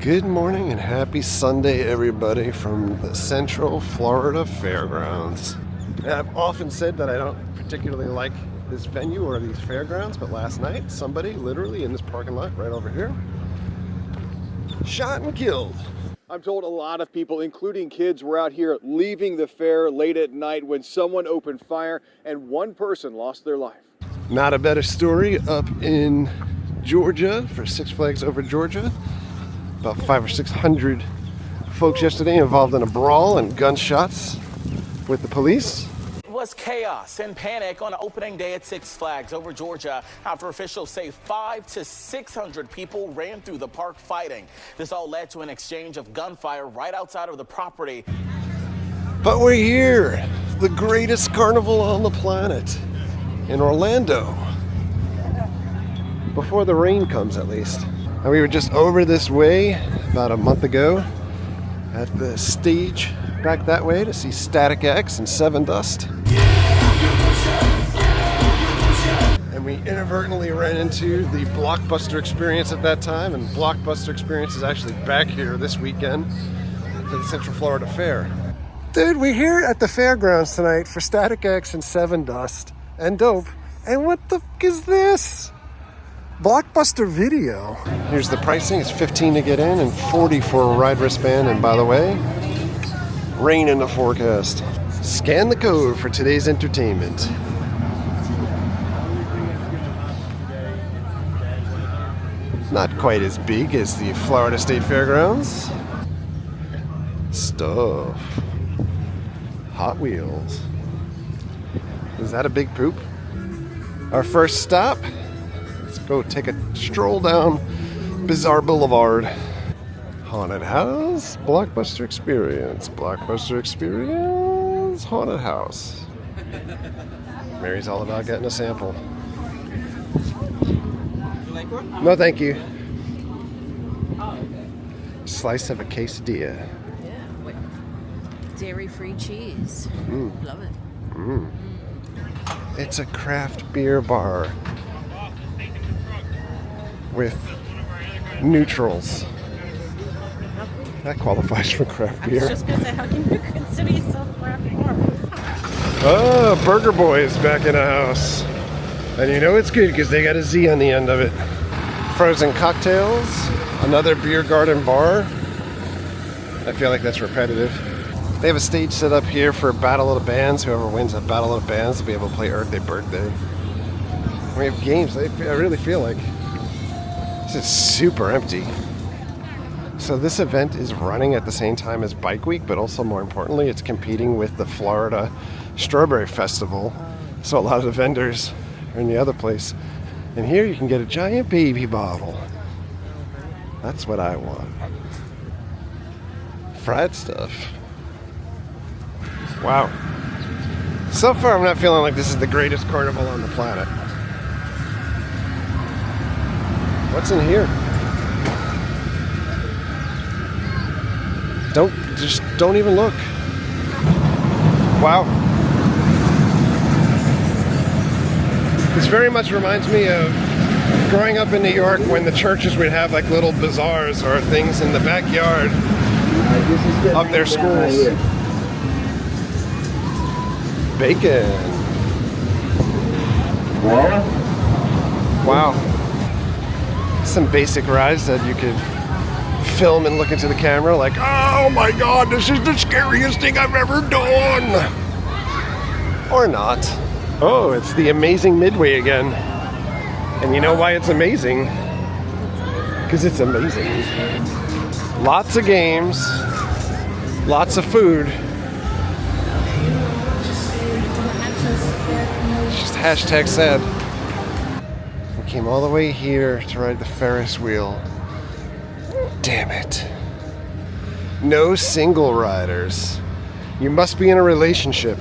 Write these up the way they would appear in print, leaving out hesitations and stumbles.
Good morning and happy Sunday, everybody, from the Central Florida Fairgrounds. And I've often said that I don't particularly like this venue or these fairgrounds, but last night somebody literally in this parking lot right over here shot and killed. I'm told a lot of people, including kids, were out here leaving the fair late at night when someone opened fire and one person lost their life. Not a better story up in Georgia for Six Flags Over Georgia. About 500 or 600 folks yesterday involved in a brawl and gunshots with the police. It was chaos and panic on opening day at Six Flags Over Georgia after officials say 500 to 600 people ran through the park fighting. This all led to an exchange of gunfire right outside of the property. But we're here, the greatest carnival on the planet, in Orlando. Before the rain comes, at least. And we were just over this way about a month ago at the stage back that way to see Static X and Seven Dust. And we inadvertently ran into the Blockbuster Experience at that time, and Blockbuster Experience is actually back here this weekend for the Central Florida Fair. Dude, we're here at the fairgrounds tonight for Static X and Seven Dust and Dope. And what the f*** is this? Blockbuster Video. Here's the pricing. It's $15 to get in and $40 for a ride wristband. And by the way, rain in the forecast. Scan the code for today's entertainment. Not quite as big as the Florida State Fairgrounds. Stuff. Hot Wheels. Is that a big poop? Our first stop. Go take a stroll down Bizarre Boulevard. Haunted House, Blockbuster Experience. Blockbuster Experience, Haunted House. Mary's all about getting a sample. You like one? No, thank you. Slice of a quesadilla. Yeah, with dairy-free cheese. Love it. It's a craft beer bar with neutrals. That qualifies for craft I beer. was just going to say, how can you consider yourself craft beer? Oh, Burger Boy is back in the house. And you know it's good because they got a Z on the end of it. Frozen cocktails, another beer garden bar. I feel like that's repetitive. They have a stage set up here for a battle of the bands. Whoever wins a battle of the bands will be able to play Earth Day Birthday. We have games. I really feel like this is super empty. So this event is running at the same time as Bike Week, but also more importantly, it's competing with the Florida Strawberry Festival. So a lot of the vendors are in the other place. And here you can get a giant baby bottle. That's what I want. Fried stuff. Wow. So far I'm not feeling like this is the greatest carnival on the planet. What's in here? Don't even look. Wow. This very much reminds me of growing up in New York when the churches would have like little bazaars or things in the backyard of their schools. Bacon. Wow. Some basic rides that you could film and look into the camera like, oh my god, this is the scariest thing I've ever done. Or not. Oh, it's the Amazing Midway again. And you know why it's amazing? Because it's amazing. Lots of games, lots of food. It's just hashtag sad. Came all the way here to ride the Ferris wheel. Damn it. No single riders. You must be in a relationship.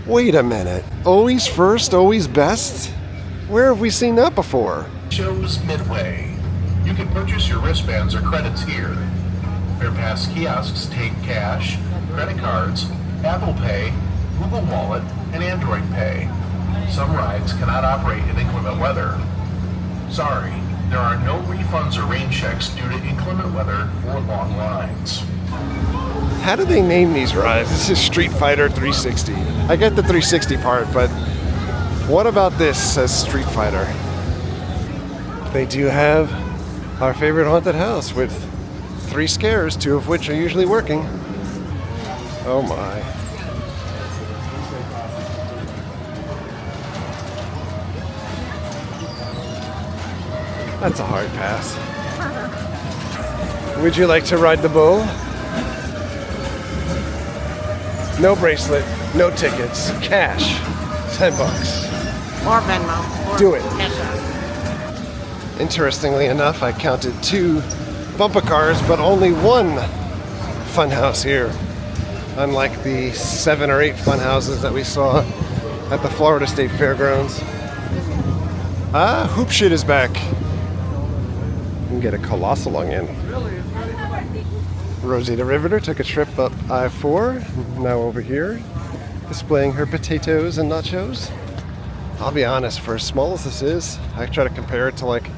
Wait a minute. Always first, always best? Where have we seen that before? Shows Midway. You can purchase your wristbands or credits here. FairPass kiosks take cash, credit cards, Apple Pay, Google Wallet, and Android Pay. Some rides cannot operate in inclement weather. Sorry, There are no refunds or rain checks due to inclement weather or long lines. How do they name these rides? This is Street Fighter 360. I get the 360 part, but what about this says Street Fighter? They do have our favorite haunted house with 3 scares, 2 of which are usually working. Oh my. That's a hard pass. Would you like to ride the bull? No bracelet, no tickets, cash, $10. Or Venmo. Or Do it. Cash App. Interestingly enough, I counted 2 bumper cars, but only 1 funhouse here. Unlike the 7 or 8 funhouses that we saw at the Florida State Fairgrounds. Ah, Hoop Shit is back. You can get a colossal lung in. Rosita Riveter took a trip up I-4, now over here, displaying her potatoes and nachos. I'll be honest, for as small as this is, I try to compare it to like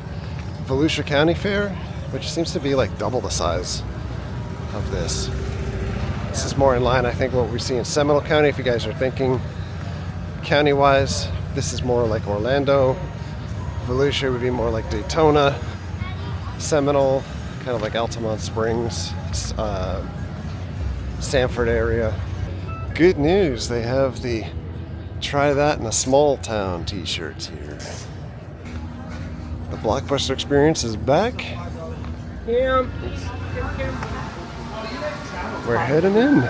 Volusia County Fair, which seems to be like double the size of this. This is more in line, I think, what we see in Seminole County. If you guys are thinking county-wise, this is more like Orlando. Volusia would be more like Daytona. Seminole, kind of like Altamont Springs, Sanford area. Good news, they have the Try That in a Small Town t-shirts here. The Blockbuster Experience is back. Yeah. We're heading in.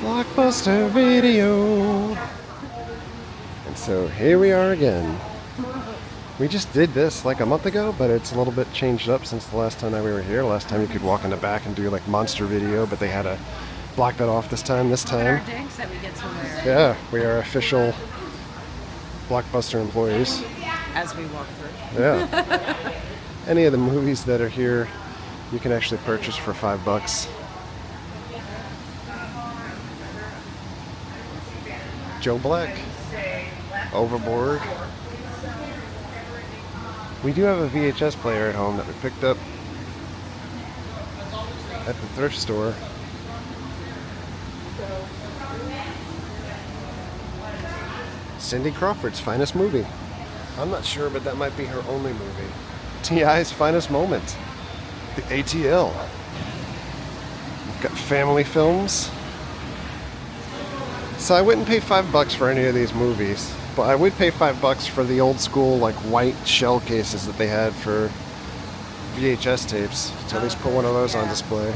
Blockbuster Video. And so here we are again. We just did this like a month ago, but it's a little bit changed up since the last time that we were here. Last time you could walk in the back and do like monster video, but they had to block that off this time. Our digs that we get to wear Yeah, we are official Blockbuster employees. as we walk through. Yeah. Any of the movies that are here, you can actually purchase for $5. Joe Black, Overboard. We do have a VHS player at home that we picked up at the thrift store. Cindy Crawford's finest movie. I'm not sure, but that might be her only movie. T.I.'s finest moment. The ATL. We've got family films. So I wouldn't pay $5 for any of these movies, but I would pay $5 for the old school like white shell cases that they had for VHS tapes. To at least put one of those on display.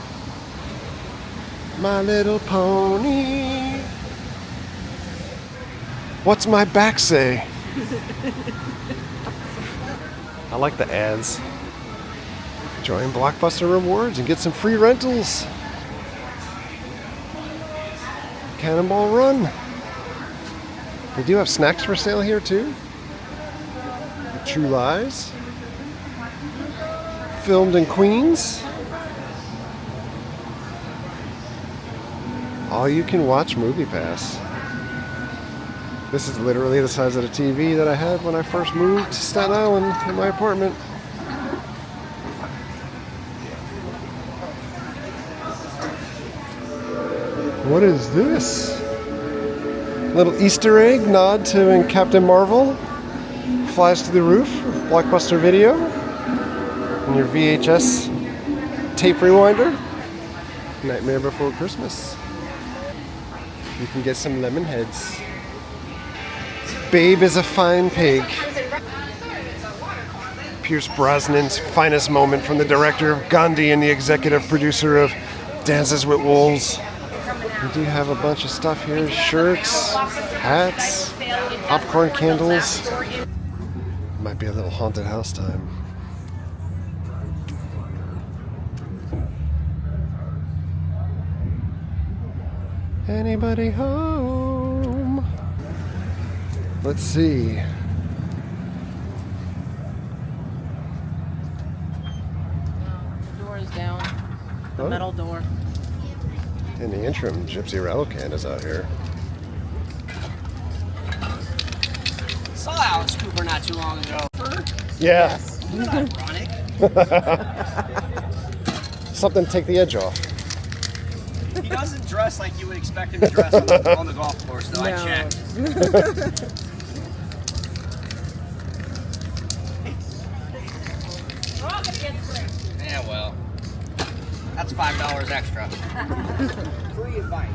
My Little Pony. What's my back say? I like the ads. Join Blockbuster Rewards and get some free rentals. Cannonball Run. They do have snacks for sale here too. True Lies. Filmed in Queens. All you can watch Movie Pass. This is literally the size of the TV that I had when I first moved to Staten Island in my apartment. What is this? Little Easter egg nod to when Captain Marvel flies to the roof of Blockbuster Video. And your VHS tape rewinder. Nightmare Before Christmas. You can get some lemon heads. Babe is a Fine Pig. Pierce Brosnan's finest moment from the director of Gandhi and the executive producer of Dances with Wolves. We do have a bunch of stuff here. Shirts, hats, popcorn candles. Might be a little haunted house time. Anybody home? Let's see. The door is down. The metal door. In the interim, Gypsy Rattlecan is out here. Saw Alice Cooper not too long ago. Yeah. Isn't that ironic? Something to take the edge off. He doesn't dress like you would expect him to dress on the golf course, though. I checked. Yeah, well, that's $5 extra. Free advice.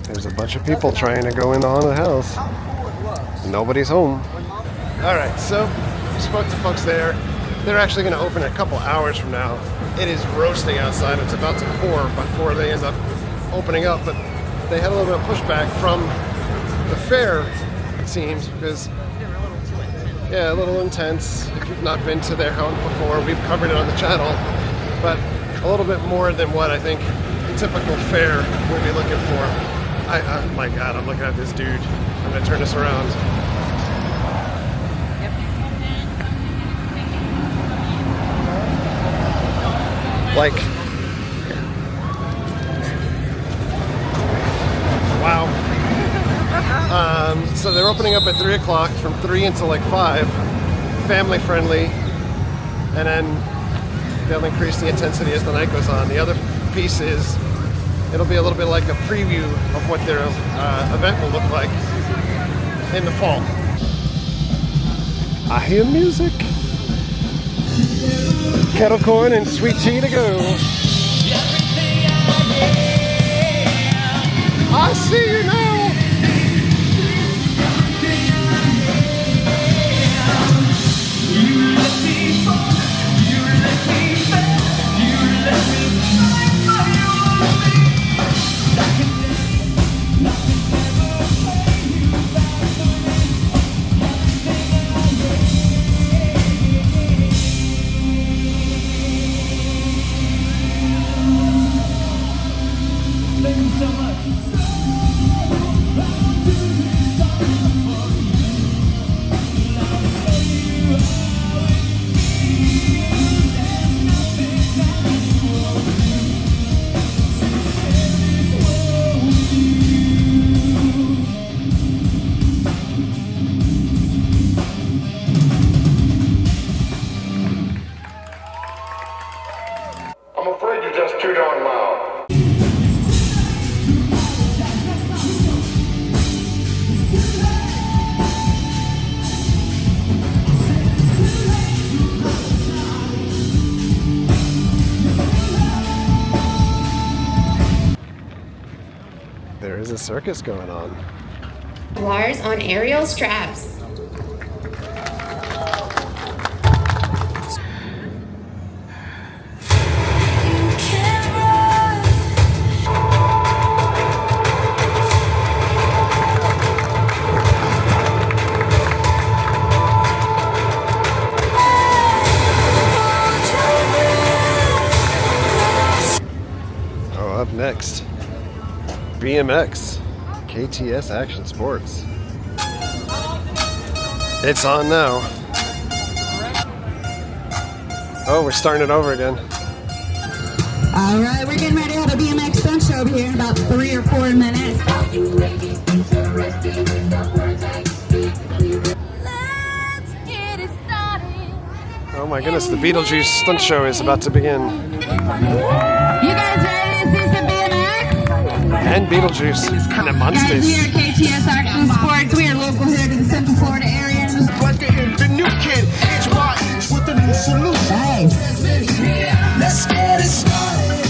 There's a bunch of people trying to go in the haunted house. Nobody's home. All right, so spoke to folks there. They're actually going to open a couple hours from now. It is roasting outside. It's about to pour before they end up opening up, but they had a little bit of pushback from the fair, it seems, because yeah, a little intense. If you've not been to their home before, we've covered it on the channel, but a little bit more than what I think the typical fair would be looking for. Oh my God, I'm looking at this dude. I'm gonna turn this around. Like, wow. So they're opening up at 3 o'clock, from 3 until like 5, family friendly, and then they'll increase the intensity as the night goes on. The other piece is, it'll be a little bit like a preview of what their event will look like in the fall. I hear music. Kettle corn and sweet tea to go. I see you now. I'm afraid you're just too darn loud. There is a circus going on. Wires on aerial straps. Oh, up next, BMX, KTS Action Sports. It's on now. Oh, we're starting it over again. All right, we're getting ready to have a BMX stunt show over here in about 3 or 4 minutes. Oh my goodness, the Beetlejuice stunt show is about to begin. You guys ready to see some BMX? And Beetlejuice, these kind of Guys, monsters. we are KTS Action Sports. We are local here to the Central Florida area. The new kid, HYE's with the new solution. Nice. Let's get it started.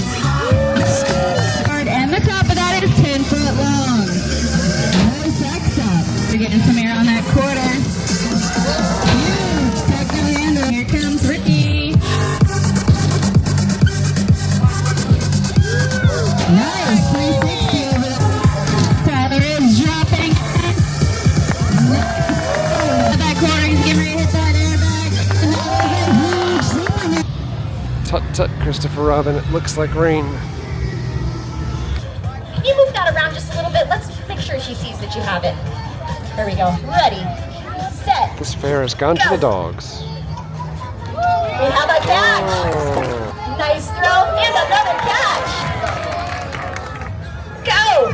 And the top of that is 10 foot long. Nice sex up. We're getting some air on that quarter. Huge. Tuck your hand in. Here comes Ricky. Nice. 360 over the. Tyler is dropping. That quarter, he's getting ready to hit that airbag. Tut tut, Christopher Robin, it looks like rain. Can you move that around just a little bit? Let's make sure she sees that you have it. There we go. Ready, set. This fair has gone to the dogs. We have a catch. Oh. Nice throw and another catch. Go.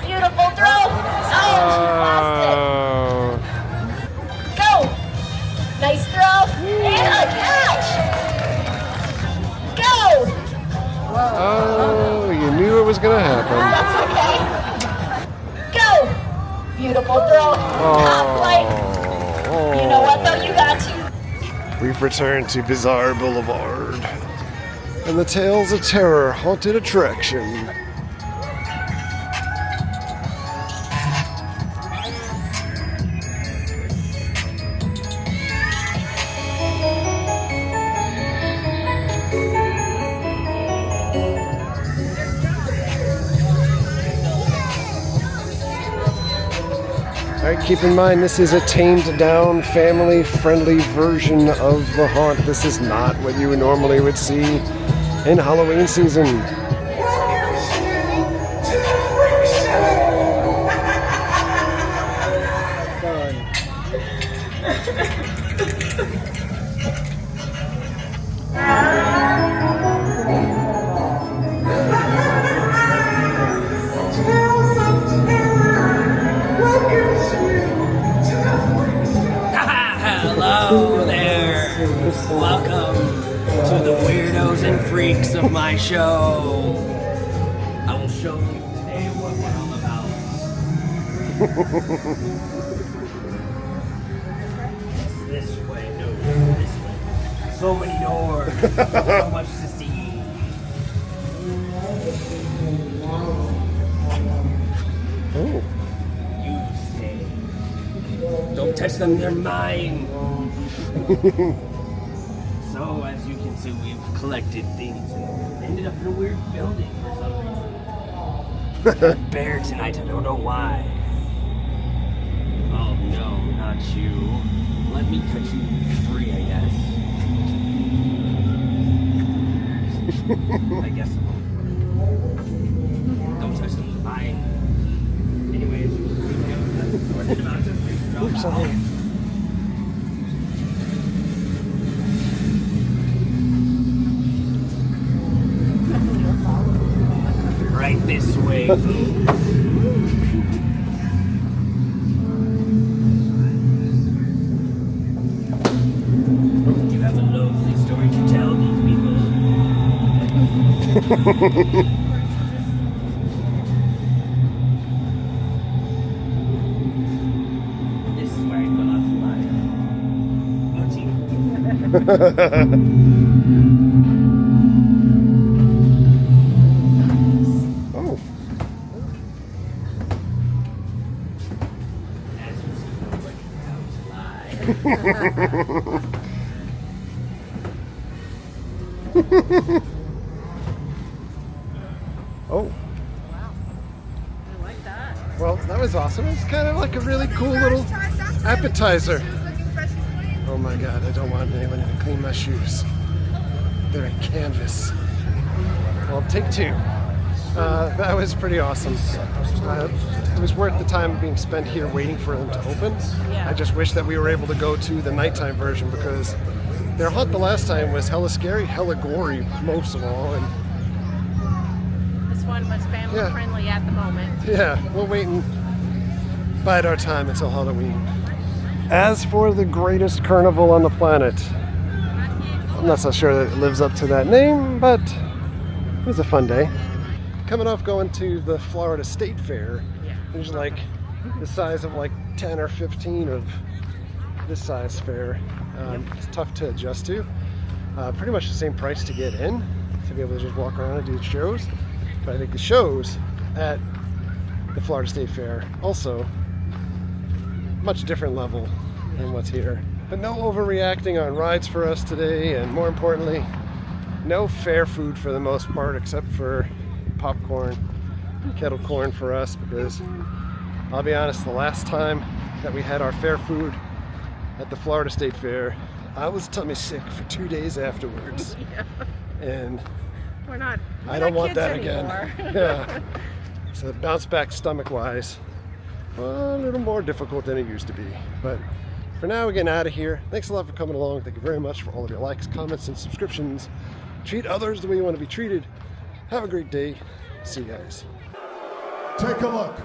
Beautiful throw. Oh, she lost Oh. it. Go. beautiful girl. Like, you know what though, you got to. We've returned to Bizarre Boulevard and the Tales of Terror haunted attraction. Alright, keep in mind this is a tamed down, family-friendly version of the haunt. This is not what you normally would see in Halloween season. Hello there. Welcome to the weirdos and freaks of my show. I will show you today what we're all about. This way, no, this way. So many doors. So much to see. Oh. You stay. Don't touch them, they're mine. So, as you can see, we've collected things and ended up in a weird building for some reason. There's a bear tonight, I don't know why. Oh no, not you. Let me cut you free, I guess. I guess. Don't touch them, mine. Anyways, we're about to Oops, sorry. right this way. You have a lovely story to tell these people. This is where I put on flyer. Oh. As you see, nobody knows lie. Oh. Wow. I like that. Well, that was awesome. It's kind of like a really cool little appetizer. Oh my god, I don't want anyone to clean my shoes. They're in canvas. Well, take two. That was pretty awesome. It was worth the time being spent here waiting for them to open. Yeah. I just wish that we were able to go to the nighttime version because their hunt the last time was hella scary, hella gory most of all. And This one was family friendly at the moment. yeah, we'll wait and bide our time until Halloween. As for the greatest carnival on the planet, I'm not so sure that it lives up to that name, but it was a fun day. Coming off going to the Florida State Fair, there's like the size of like 10 or 15 of this size fair. It's tough to adjust to. Pretty much the same price to get in, to be able to just walk around and do the shows. But I think the shows at the Florida State Fair also much different level than what's here. But no overreacting on rides for us today, and more importantly, no fair food for the most part, except for popcorn, kettle corn for us, because I'll be honest, the last time that we had our fair food at the Florida State Fair, I was tummy sick for 2 days afterwards. And I don't want that again. Yeah. So bounce back stomach wise, a little more difficult than it used to be. But for now, we're getting out of here. Thanks a lot for coming along. Thank you very much for all of your likes, comments, and subscriptions. Treat others the way you want to be treated. Have a great day. See you guys. Take a look.